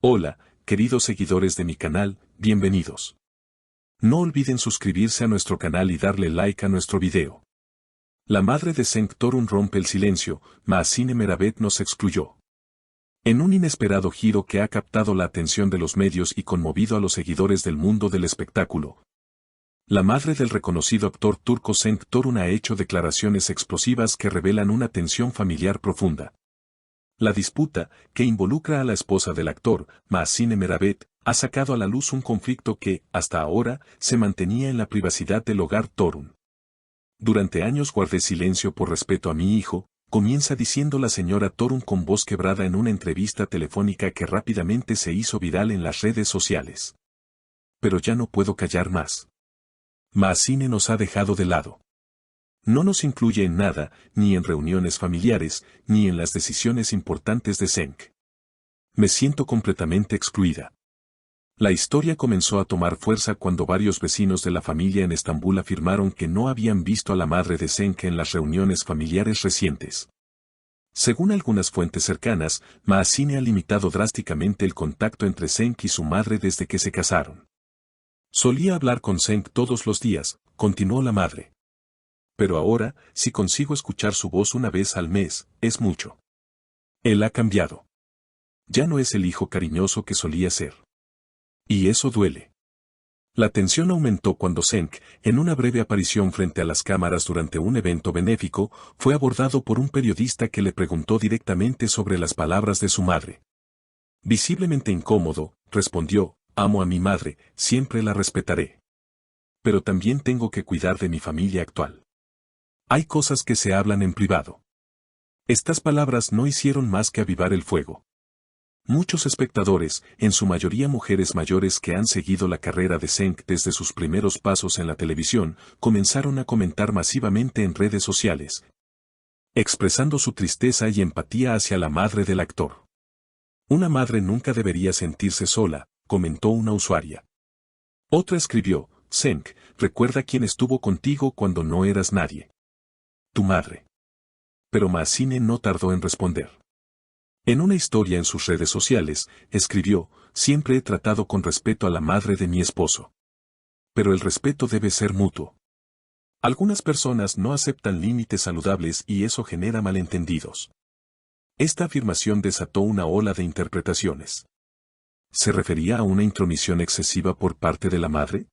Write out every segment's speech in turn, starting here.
Hola, queridos seguidores de mi canal, bienvenidos. No olviden suscribirse a nuestro canal y darle like a nuestro video. La madre de Cenk Torun rompe el silencio, Mahsine Meravet nos excluyó. En un inesperado giro que ha captado la atención de los medios y conmovido a los seguidores del mundo del espectáculo, la madre del reconocido actor turco Cenk Torun ha hecho declaraciones explosivas que revelan una tensión familiar profunda. La disputa, que involucra a la esposa del actor, Mahsine Meravet, ha sacado a la luz un conflicto que, hasta ahora, se mantenía en la privacidad del hogar Torun. Durante años guardé silencio por respeto a mi hijo, comienza diciendo la señora Torun con voz quebrada en una entrevista telefónica que rápidamente se hizo viral en las redes sociales. Pero ya no puedo callar más. Mahsine nos ha dejado de lado. No nos incluye en nada, ni en reuniones familiares, ni en las decisiones importantes de Cenk. Me siento completamente excluida. La historia comenzó a tomar fuerza cuando varios vecinos de la familia en Estambul afirmaron que no habían visto a la madre de Cenk en las reuniones familiares recientes. Según algunas fuentes cercanas, Mahsine ha limitado drásticamente el contacto entre Cenk y su madre desde que se casaron. Solía hablar con Cenk todos los días, continuó la madre. Pero ahora, si consigo escuchar su voz una vez al mes, es mucho. Él ha cambiado. Ya no es el hijo cariñoso que solía ser. Y eso duele. La tensión aumentó cuando Cenk, en una breve aparición frente a las cámaras durante un evento benéfico, fue abordado por un periodista que le preguntó directamente sobre las palabras de su madre. Visiblemente incómodo, respondió: amo a mi madre, siempre la respetaré. Pero también tengo que cuidar de mi familia actual. Hay cosas que se hablan en privado. Estas palabras no hicieron más que avivar el fuego. Muchos espectadores, en su mayoría mujeres mayores que han seguido la carrera de Cenk desde sus primeros pasos en la televisión, comenzaron a comentar masivamente en redes sociales, expresando su tristeza y empatía hacia la madre del actor. Una madre nunca debería sentirse sola, comentó una usuaria. Otra escribió: Cenk, recuerda quién estuvo contigo cuando no eras nadie. Tu madre. Pero Mahsine no tardó en responder. En una historia en sus redes sociales, escribió: siempre he tratado con respeto a la madre de mi esposo. Pero el respeto debe ser mutuo. Algunas personas no aceptan límites saludables y eso genera malentendidos. Esta afirmación desató una ola de interpretaciones. ¿Se refería a una intromisión excesiva por parte de la madre?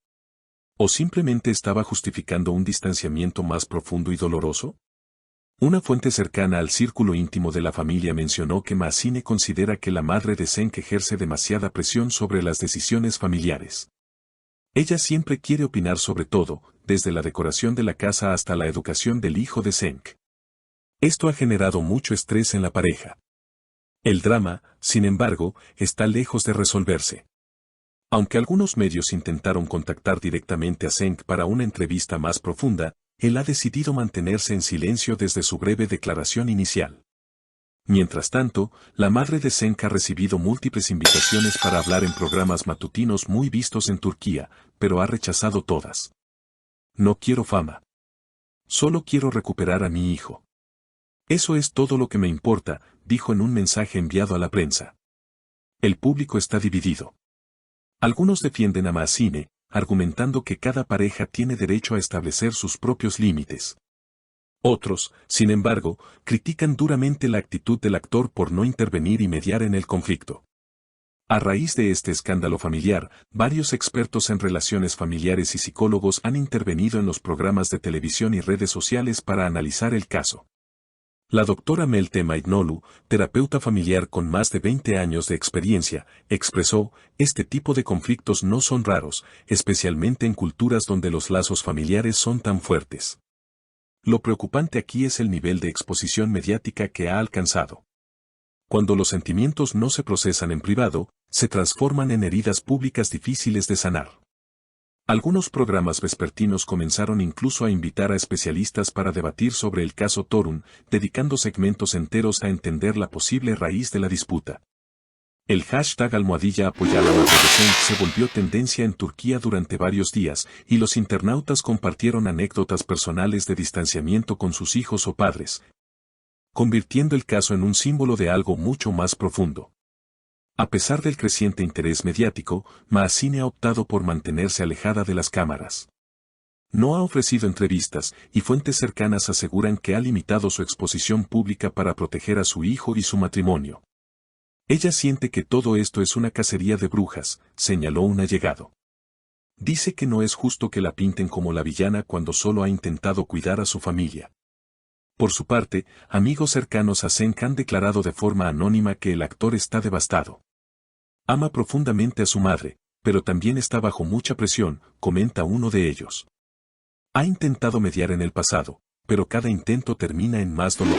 ¿O simplemente estaba justificando un distanciamiento más profundo y doloroso? Una fuente cercana al círculo íntimo de la familia mencionó que Mahsine considera que la madre de Cenk ejerce demasiada presión sobre las decisiones familiares. Ella siempre quiere opinar sobre todo, desde la decoración de la casa hasta la educación del hijo de Cenk. Esto ha generado mucho estrés en la pareja. El drama, sin embargo, está lejos de resolverse. Aunque algunos medios intentaron contactar directamente a Cenk para una entrevista más profunda, él ha decidido mantenerse en silencio desde su breve declaración inicial. Mientras tanto, la madre de Cenk ha recibido múltiples invitaciones para hablar en programas matutinos muy vistos en Turquía, pero ha rechazado todas. No quiero fama. Solo quiero recuperar a mi hijo. Eso es todo lo que me importa, dijo en un mensaje enviado a la prensa. El público está dividido. Algunos defienden a Mahsine, argumentando que cada pareja tiene derecho a establecer sus propios límites. Otros, sin embargo, critican duramente la actitud del actor por no intervenir y mediar en el conflicto. A raíz de este escándalo familiar, varios expertos en relaciones familiares y psicólogos han intervenido en los programas de televisión y redes sociales para analizar el caso. La doctora Meltem Aytnolu, terapeuta familiar con más de 20 años de experiencia, expresó: este tipo de conflictos no son raros, especialmente en culturas donde los lazos familiares son tan fuertes. Lo preocupante aquí es el nivel de exposición mediática que ha alcanzado. Cuando los sentimientos no se procesan en privado, se transforman en heridas públicas difíciles de sanar. Algunos programas vespertinos comenzaron incluso a invitar a especialistas para debatir sobre el caso Torun, dedicando segmentos enteros a entender la posible raíz de la disputa. El hashtag #apoya a la madre de Cenk se volvió tendencia en Turquía durante varios días, y los internautas compartieron anécdotas personales de distanciamiento con sus hijos o padres, convirtiendo el caso en un símbolo de algo mucho más profundo. A pesar del creciente interés mediático, Maazine ha optado por mantenerse alejada de las cámaras. No ha ofrecido entrevistas, y fuentes cercanas aseguran que ha limitado su exposición pública para proteger a su hijo y su matrimonio. Ella siente que todo esto es una cacería de brujas, señaló un allegado. Dice que no es justo que la pinten como la villana cuando solo ha intentado cuidar a su familia. Por su parte, amigos cercanos a Cenk han declarado de forma anónima que el actor está devastado. Ama profundamente a su madre, pero también está bajo mucha presión, comenta uno de ellos. Ha intentado mediar en el pasado, pero cada intento termina en más dolor.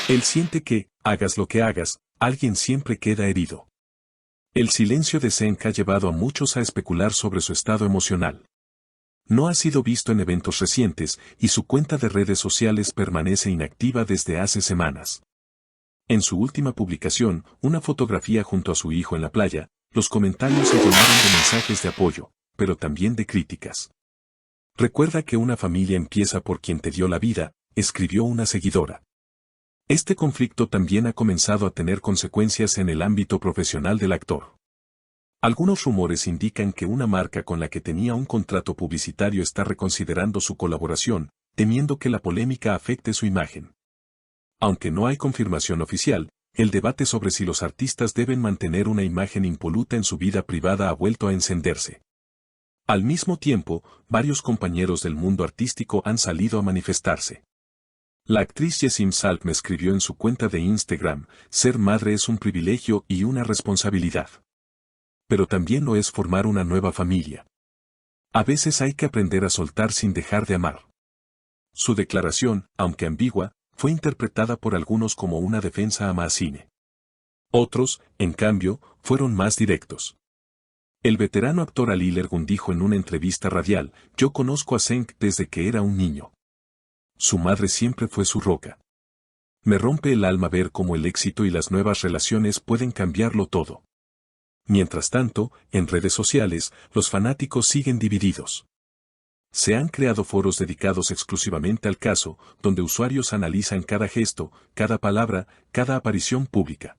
Él siente que, hagas lo que hagas, alguien siempre queda herido. El silencio de Cenk ha llevado a muchos a especular sobre su estado emocional. No ha sido visto en eventos recientes, y su cuenta de redes sociales permanece inactiva desde hace semanas. En su última publicación, una fotografía junto a su hijo en la playa, los comentarios se llenaron de mensajes de apoyo, pero también de críticas. Recuerda que una familia empieza por quien te dio la vida, escribió una seguidora. Este conflicto también ha comenzado a tener consecuencias en el ámbito profesional del actor. Algunos rumores indican que una marca con la que tenía un contrato publicitario está reconsiderando su colaboración, temiendo que la polémica afecte su imagen. Aunque no hay confirmación oficial, el debate sobre si los artistas deben mantener una imagen impoluta en su vida privada ha vuelto a encenderse. Al mismo tiempo, varios compañeros del mundo artístico han salido a manifestarse. La actriz Jessim Salk me escribió en su cuenta de Instagram: ser madre es un privilegio y una responsabilidad. Pero también lo es formar una nueva familia. A veces hay que aprender a soltar sin dejar de amar. Su declaración, aunque ambigua, fue interpretada por algunos como una defensa a Maazine. Otros, en cambio, fueron más directos. El veterano actor Ali Lergun dijo en una entrevista radial: yo conozco a Cenk desde que era un niño. Su madre siempre fue su roca. Me rompe el alma ver cómo el éxito y las nuevas relaciones pueden cambiarlo todo. Mientras tanto, en redes sociales, los fanáticos siguen divididos. Se han creado foros dedicados exclusivamente al caso, donde usuarios analizan cada gesto, cada palabra, cada aparición pública.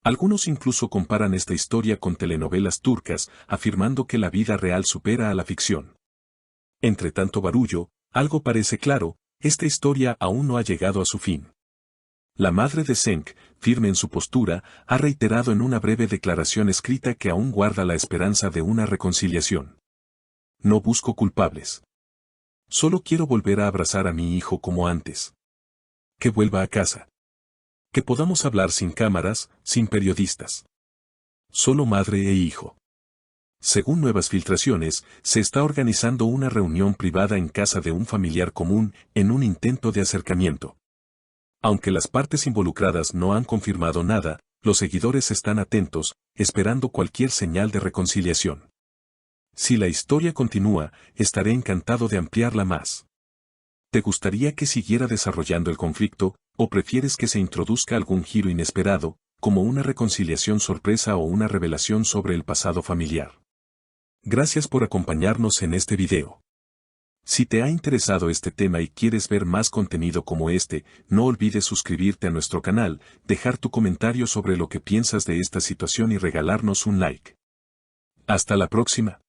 Algunos incluso comparan esta historia con telenovelas turcas, afirmando que la vida real supera a la ficción. Entre tanto barullo, algo parece claro: esta historia aún no ha llegado a su fin. La madre de Cenk, firme en su postura, ha reiterado en una breve declaración escrita que aún guarda la esperanza de una reconciliación. No busco culpables. Solo quiero volver a abrazar a mi hijo como antes. Que vuelva a casa. Que podamos hablar sin cámaras, sin periodistas. Solo madre e hijo. Según nuevas filtraciones, se está organizando una reunión privada en casa de un familiar común, en un intento de acercamiento. Aunque las partes involucradas no han confirmado nada, los seguidores están atentos, esperando cualquier señal de reconciliación. Si la historia continúa, estaré encantado de ampliarla más. ¿Te gustaría que siguiera desarrollando el conflicto, o prefieres que se introduzca algún giro inesperado, como una reconciliación sorpresa o una revelación sobre el pasado familiar? Gracias por acompañarnos en este video. Si te ha interesado este tema y quieres ver más contenido como este, no olvides suscribirte a nuestro canal, dejar tu comentario sobre lo que piensas de esta situación y regalarnos un like. Hasta la próxima.